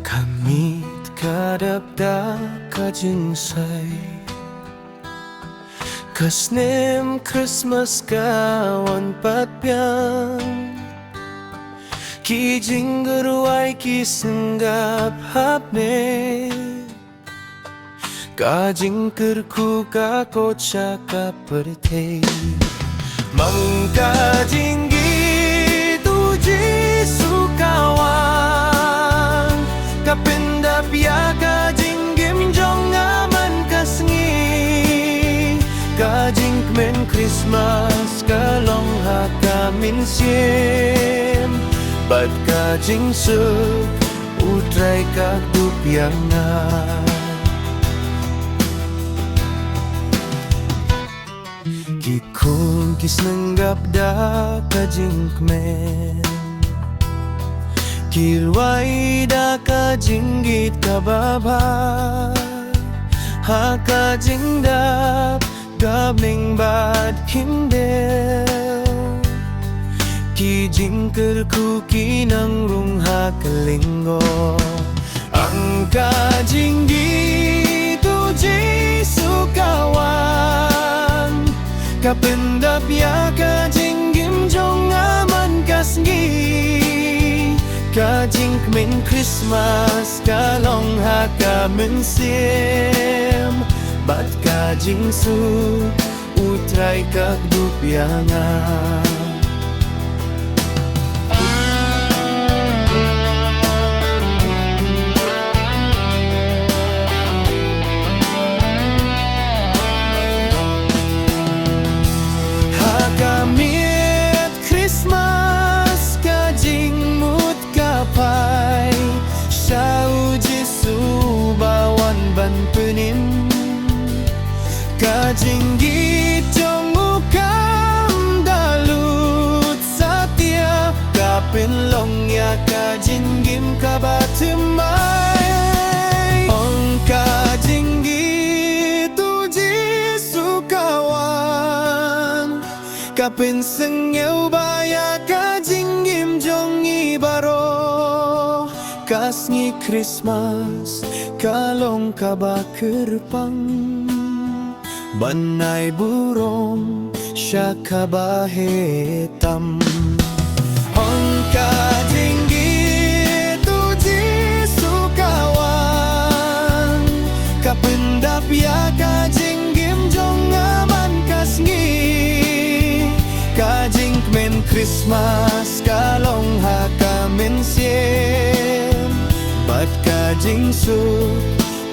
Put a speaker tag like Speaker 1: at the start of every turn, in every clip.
Speaker 1: Kamit kadapda kajinsay Kasnem Christmas kawan patpiang Kijing garuay kisenggap hapne Kajing kerku kakot siya kaperte Mang kajing gitu jisu kawan Kapindap ya kajing gimjong aman kasngi Kajing kmen Christmas kalong hakamin siem Bat kajing suk utray kakdupiangan Kikun kis nenggap da kajing kmen Kilway da kajing git kababa Ha kajing dap gabling bad kimdel Kijing kerku kinang rung hakalinggo Ang kajing gitu jisu kawan Kapendap ya kajing gimjong aman kasngi Kajing kmen Christmas kalong hakamen siem Bat kajing su utray kakdupiangan Hakamit Christmas kajing mut kapai Syau jisu bawan ban penim Kajing gitong ukam dalut satya Kapinlong ya kajing gim kabatimay Ong kajing gitu jisu kawan Kapin sengyew baya kajing gim jong ibaro Kasngi Christmas kalong kabakerpang Banay burong siya kabahetam Ong kajing gitu jisu kawan Kapendap ya kajing gimjong aman kasngi Kajing kmen Christmas kalong hakamen siem Bat kajing su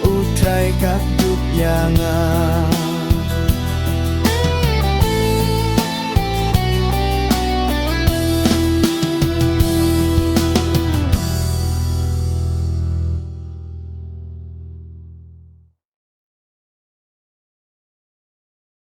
Speaker 1: utray kakdupiangan